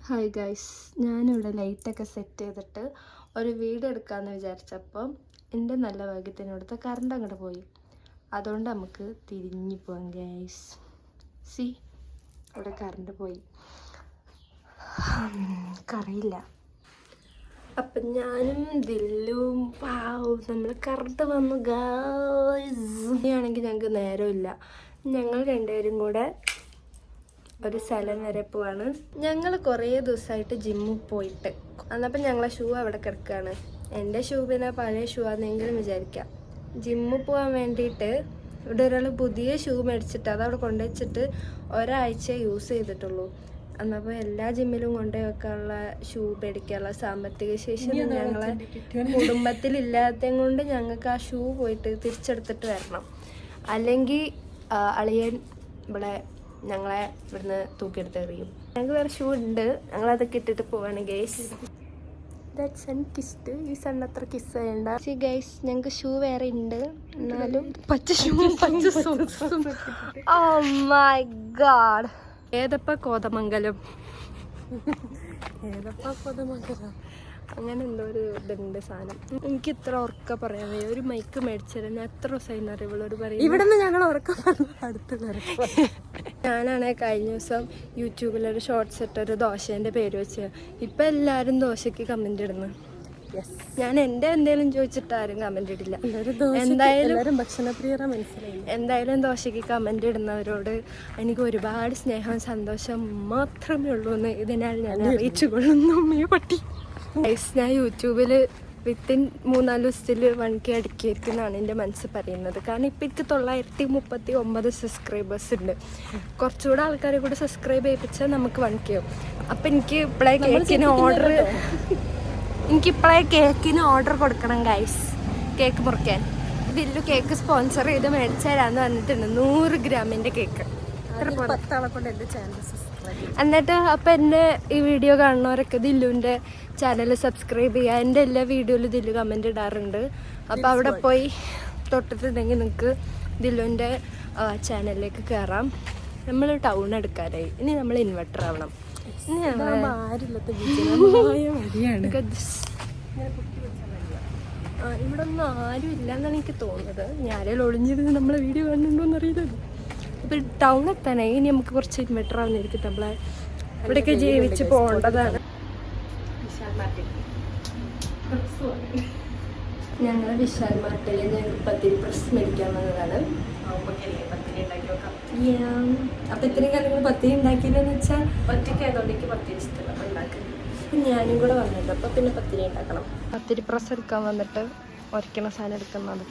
Hi guys, ഞാനിവിടെ ലൈറ്റൊക്കെ set ചെയ്തിട്ട് ഒരു വീഡിയോ എടുക്കാമെന്ന് വിചാരിച്ചപ്പോൾ എൻ്റെ നല്ല ഭാഗ്യത്തിനടുത്ത് കറണ്ട് അങ്ങോട്ട് പോയി. അതുകൊണ്ട് നമുക്ക് തിരിഞ്ഞു പോകാം ഗൈസ്. സി, അവിടെ കറണ്ട് പോയി, കറിയില്ല. അപ്പം ഞാനും ദില്ലും നമ്മൾ കറണ്ട് വന്നു ഗൈസ്. ഇനിയാണെങ്കിൽ ഞങ്ങൾക്ക് നേരമില്ല. ഞങ്ങൾ രണ്ടുപേരും കൂടെ ഒരു സ്ഥലം വരെ പോവാണ്. ഞങ്ങൾ കുറേ ദിവസമായിട്ട് ജിമ്മിൽ പോയിട്ട് അന്നപ്പം ഞങ്ങളെ ഷൂ അവിടെ കിടക്കുകയാണ്. എൻ്റെ ഷൂ പിന്നെ പഴയ ഷൂ ആണെന്നെങ്കിലും വിചാരിക്കാം. ജിമ്മിൽ പോകാൻ വേണ്ടിയിട്ട് ഇവിടെ ഒരാൾ പുതിയ ഷൂ മേടിച്ചിട്ട് അതവിടെ കൊണ്ടുവച്ചിട്ട് ഒരാഴ്ച യൂസ് ചെയ്തിട്ടുള്ളൂ. എന്നപ്പോൾ എല്ലാ ജിമ്മിലും കൊണ്ടുപോയി വെക്കാനുള്ള ഷൂ മേടിക്കാനുള്ള സാമ്പത്തിക ശേഷി ഞങ്ങളെ കുടുംബത്തിലില്ലാത്തത് കൊണ്ട് ഞങ്ങൾക്ക് ആ ഷൂ പോയിട്ട് തിരിച്ചെടുത്തിട്ട് വരണം. അല്ലെങ്കിൽ അളിയൻ ഇവിടെ ഞങ്ങളെ ഇവിടുന്ന് തൂക്കിയെടുത്ത് എറിയും. ഞങ്ങൾക്ക് വേറെ ഷൂ ഉണ്ട്, ഞങ്ങളതൊക്കെ ഇട്ടിട്ട് പോവാണ് ഗൈസ്. ഈ സണ്ണത്ര കിസ് ചെയ്യണ്ട ഗൈസ്. ഞങ്ങൾക്ക് ഷൂ വേറെ ഉണ്ട്, എന്നാലും പച്ച ഷൂ പച്ച സോക്സും. Oh my god. ഏതപ്പ കോതമംഗലം അങ്ങനെ എന്തോ ഒരു ഇതുണ്ട് സാധനം. എനിക്ക് ഇത്ര ഉറക്ക പറയാൻ വയ്യ. ഒരു മൈക്ക് മേടിച്ചാൽ ഞാൻ എത്ര ദിവസമായി അറിയുള്ളൂ പറയും. ഇവിടെ നിന്ന് ഞങ്ങൾ ഉറക്കം ഞാനാണെ കഴിഞ്ഞ ദിവസം യൂട്യൂബിലൊരു ഷോർട്സ് ഇട്ടൊരു ദോശേൻ്റെ പേര് വെച്ച് ഇപ്പം എല്ലാവരും ദോശയ്ക്ക് കമൻ്റ് ഇടുന്നു. ഞാൻ എൻ്റെ എന്തെങ്കിലും ചോദിച്ചിട്ട് ആരും കമൻ്റ് ഇടില്ല. എന്തായാലും ഭക്ഷണപ്രിയര മനസ്സിലായി. എന്തായാലും ദോശയ്ക്ക് കമൻ്റ് ഇടുന്നവരോട് എനിക്ക് ഒരുപാട് സ്നേഹവും സന്തോഷം മാത്രമേ ഉള്ളൂ എന്ന് ഇതിനാൽ ഞാൻ അറിയിച്ചു കൊള്ളുന്നു. അമ്മയെ പട്ടി ഞാൻ യൂട്യൂബിൽ വിത്തിൻ 3-4 ദിവസത്തിൽ 1K അടിക്കുന്നതാണ് എൻ്റെ മനസ്സ് പറയുന്നത്. കാരണം ഇപ്പം എനിക്ക് 939 സബ്സ്ക്രൈബേഴ്സ് ഉണ്ട്. കുറച്ചുകൂടെ ആൾക്കാരെ കൂടെ സബ്സ്ക്രൈബ് ചെയ്യിപ്പിച്ചാൽ നമുക്ക് 1K ആവും. അപ്പം എനിക്കിപ്പോഴേ കേക്കിന് ഓർഡർ കൊടുക്കണം ഗൈസ്. കേക്ക് മുറിക്കാൻ ദില്ലു കേക്ക് സ്പോൺസർ ചെയ്ത് മേടിച്ചു തരാമെന്ന് പറഞ്ഞിട്ടുണ്ട്. 100 ഗ്രാമിൻ്റെ കേക്ക്. എന്നിട്ട് അപ്പം എൻ്റെ ഈ വീഡിയോ കാണുന്നവരൊക്കെ ദില്ലുവിൻ്റെ ചാനൽ സബ്സ്ക്രൈബ് ചെയ്യുക. എൻ്റെ എല്ലാ വീഡിയോയിലും ദില്ലു കമൻ്റ് ഇടാറുണ്ട്. അപ്പോൾ അവിടെ പോയി തൊട്ടിട്ടുണ്ടെങ്കിൽ നിങ്ങൾക്ക് ദില്ലുവിൻ്റെ ചാനലിലേക്ക് കയറാം. നമ്മൾ ടൗൺ എടുക്കാനായി. ഇനി നമ്മൾ ഇൻവെർട്ടർ ആവണം. ഇവിടെ ഒന്നും ആരും ഇല്ല എന്നാണ് എനിക്ക് തോന്നുന്നത്. ഞാനേലും ഒളിഞ്ഞിരുന്ന് നമ്മളെ വീഡിയോ കാണുന്നുണ്ടോന്ന് അറിയില്ലല്ലോ. അപ്പോൾ ടൗൺ എത്താനായി. ഇനി നമുക്ക് കുറച്ച് ഇൻവെർട്ടർ ആവുന്നിരിക്കും. നമ്മളെ ഇവിടെയൊക്കെ ജീവിച്ച് പോകേണ്ടതാണ്. ഞങ്ങൾ വിശാൽ മാർട്ടിൽ ഞങ്ങൾ പത്തിരി പ്രസ് മേടിക്കാൻ വന്നതാണ്. അപ്പം ഇത്രയും കാര്യങ്ങൾ പത്തിരി ഉണ്ടാക്കിയില്ലെന്ന് വെച്ചാൽ ഒറ്റയ്ക്ക് ആയതുകൊണ്ട് എനിക്ക് പത്തിരി ഇഷ്ടമല്ല. അപ്പം ഉണ്ടാക്കുന്നത് അപ്പം ഞാനും കൂടെ വന്നിട്ടുണ്ട്. അപ്പം പിന്നെ പത്തിരി ഉണ്ടാക്കണം. പത്തിരി പ്രസ് എടുക്കാൻ വന്നിട്ട് ഉരയ്ക്കണ സാധനം എടുക്കുന്നത്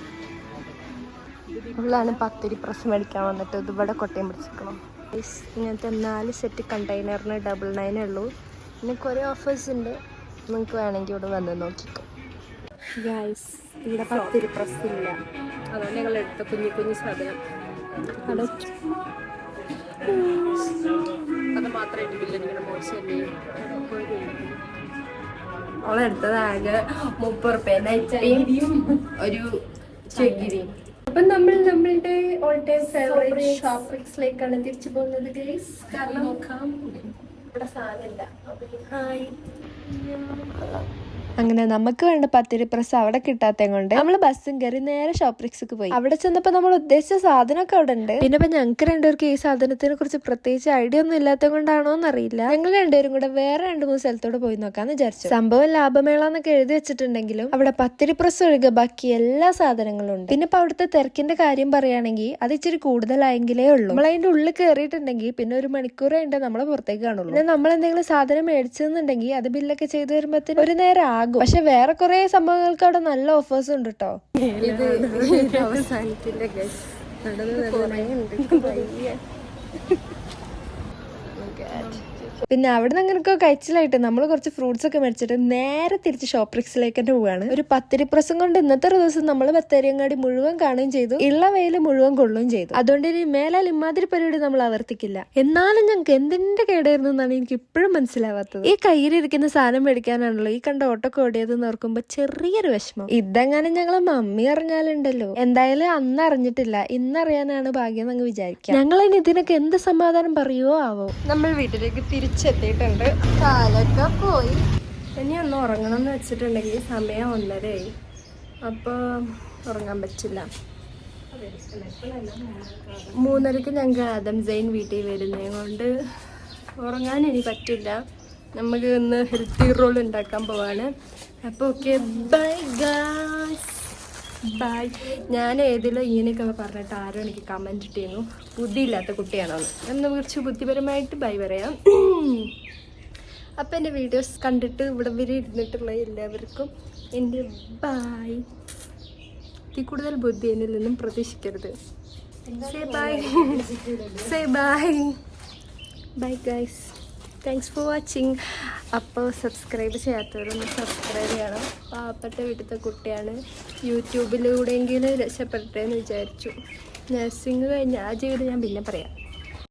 ഉള്ളാണ്. പത്തിരി പ്രസ് മേടിക്കാൻ വന്നിട്ട് ഇതിവിടെ കൊട്ടയം പിടിച്ചിരിക്കണം. ഇങ്ങനത്തെ 4 സെറ്റ് കണ്ടെയ്നറിന് 99 ഉള്ളൂ. പിന്നെ കുറേ ഓഫേഴ്സ് ഉണ്ട്. നിങ്ങൾക്ക് വേണമെങ്കിൽ ഇവിടെ വന്ന് നോക്കിക്കോ ഗൈസ്. ഇവിടെ പത്തിരി പ്രസ് ഇല്ല, അതുകൊണ്ട് ഞങ്ങൾ എടുത്ത കുഞ്ഞു കുഞ്ഞു സാധനം അത് മാത്രമായിട്ട് അവളെടുത്തത് ആകെ 30 രൂപ ഒരു ചകിരിയും. അപ്പം നമ്മൾ നമ്മളുടെ ഓൾ ടൈം ഫേവറേറ്റ് ഷോപ്പിംഗ്സിലേക്കാണ് തിരിച്ചു പോകുന്നത് ഗൈസ്. കാരണം നോക്കാം ഇവിടെ സാധനമില്ല. അങ്ങനെ നമുക്ക് വേണ്ട പത്തിരി പ്രസ് അവിടെ കിട്ടാത്ത കൊണ്ട് നമ്മൾ ബസ്സും കയറി നേരെ ഷോപ്രിക്സിക്ക് പോയി. അവിടെ ചെന്നപ്പോൾ നമ്മൾ ഉദ്ദേശിച്ച സാധനമൊക്കെ അവിടെ ഉണ്ട്. പിന്നെ ഇപ്പം ഞങ്ങൾക്ക് രണ്ടുപേർക്ക് ഈ സാധനത്തിനെ കുറിച്ച് പ്രത്യേകിച്ച് ഐഡിയ ഒന്നും ഇല്ലാത്തത് കൊണ്ടാണോ എന്നറിയില്ല. ഞങ്ങൾ രണ്ടുപേരും കൂടെ വേറെ 2-3 സ്ഥലത്തോട് പോയി നോക്കാന്ന് വിചാരിച്ചു. സംഭവം ലാഭമേള എന്നൊക്കെ എഴുതി വെച്ചിട്ടുണ്ടെങ്കിലും അവിടെ പത്തിരി പ്രസ് ഒഴികെ ബാക്കി എല്ലാ സാധനങ്ങളും ഉണ്ട്. പിന്നെ ഇപ്പൊ അവിടുത്തെ തിരക്കിന്റെ കാര്യം പറയുകയാണെങ്കിൽ അത് ഇച്ചിരി കൂടുതലായെങ്കിലേ ഉള്ളൂ. നമ്മൾ അതിന്റെ ഉള്ളിൽ കയറിയിട്ടുണ്ടെങ്കിൽ പിന്നെ 1 മണിക്കൂർ കഴിഞ്ഞിട്ട് നമ്മളെ പുറത്തേക്ക് കാണുള്ളൂ. പിന്നെ നമ്മൾ എന്തെങ്കിലും സാധനം മേടിച്ചെന്നുണ്ടെങ്കിൽ അത് ബില്ലൊക്കെ ചെയ്ത് വരുമ്പോഴത്തേന് ഒരു നേരം ആകും. പക്ഷെ വേറെ കുറെ സംഭവങ്ങൾക്ക് അവിടെ നല്ല ഓഫേഴ്സ് ഉണ്ട് കേട്ടോ. ഇത് അവസാനത്തിന്റെ പിന്നെ അവിടെ നിന്ന് അങ്ങനെയൊക്കെ കഴിച്ചിലായിട്ട് നമ്മൾ കുറച്ച് ഫ്രൂട്ട്സ് ഒക്കെ മേടിച്ചിട്ട് നേരെ തിരിച്ച് ഷോപ്രിക്സിലേക്ക് തന്നെ പോവാണ്. ഒരു പത്തിരി പ്രസം കൊണ്ട് ഇന്നത്തെ ഒരു ദിവസം നമ്മൾ ബത്തേരിയങ്ങാടി മുഴുവൻ കാണുകയും ചെയ്തു, ഇള്ള വെയിൽ മുഴുവൻ കൊള്ളുകയും ചെയ്തു. അതുകൊണ്ട് ഇനി മേലാൽ ഇമാതിരി പരിപാടി നമ്മൾ ആവർത്തിക്കില്ല. എന്നാലും ഞങ്ങൾക്ക് എന്തിന്റെ കേടായിരുന്നു എന്നാണ് എനിക്ക് ഇപ്പോഴും മനസ്സിലാവാത്തത്. ഈ കയ്യിലിരിക്കുന്ന സാധനം മേടിക്കാനാണല്ലോ ഈ കണ്ട ഓട്ടൊക്കെ ഓടിയതെന്ന് ഓർക്കുമ്പോ ചെറിയൊരു വിഷമം. ഇതെങ്ങനെ ഞങ്ങളെ മമ്മി അറിഞ്ഞാലുണ്ടല്ലോ. എന്തായാലും അന്ന് അറിഞ്ഞിട്ടില്ല, ഇന്നറിയാനാണ് ഭാഗ്യം എന്ന് വിചാരിക്കാം. ഞങ്ങൾ ഇനി ഇതിനൊക്കെ എന്ത് സമാധാനം പറയുവോ ആവോ. നമ്മൾ വീട്ടിലേക്ക് തിരിച്ചു തിരിച്ചെത്തിയിട്ടുണ്ട്. കാലൊക്കെ പോയി. ഇനി ഒന്ന് ഉറങ്ങണം എന്ന് വെച്ചിട്ടുണ്ടെങ്കിൽ സമയം 1:30 അപ്പോൾ ഉറങ്ങാൻ പറ്റില്ല. 3:30 ഞങ്ങൾക്ക് ആദം സൈൻ വീട്ടിൽ വരുന്നത് കൊണ്ട് ഉറങ്ങാൻ ഇനി പറ്റില്ല. നമുക്ക് ഇന്ന് ഹെൽത്തി റോൾ ഉണ്ടാക്കാൻ പോവാണ്. അപ്പോൾ ഓക്കെ, ബൈ ഗായ്സ്, ബൈ. ഞാൻ ഏതിലോ ഇങ്ങനെയൊക്കെ പറഞ്ഞിട്ട് ആരോ എനിക്ക് കമൻറ്റ് ഇട്ടിരുന്നു ബുദ്ധിയില്ലാത്ത കുട്ടിയാണോ എന്ന്. കുറച്ച് ബുദ്ധിപരമായിട്ട് ബൈ പറയാം. അപ്പം എൻ്റെ വീഡിയോസ് കണ്ടിട്ട് ഇവിടെ വരെ ഇരുന്നിട്ടുള്ള എല്ലാവർക്കും എൻ്റെ ബൈ. ഇതിൽ കൂടുതൽ ബുദ്ധി എന്നിൽ നിന്നും പ്രതീക്ഷിക്കരുത്. Say bye, say bye, bye guys. Thanks for watching. അപ്പോൾ സബ്സ്ക്രൈബ് ചെയ്യാത്തവരൊന്ന് സബ്സ്ക്രൈബ് ചെയ്യണം. പാവപ്പെട്ട വീട്ടിലത്തെ കുട്ടിയാണ്, യൂട്യൂബിലൂടെയെങ്കിലും രക്ഷപ്പെട്ടെ എന്ന് വിചാരിച്ചു. നഴ്സിംഗ് കഴിഞ്ഞ ആ ജീവിതം ഞാൻ പിന്നെ പറയാം.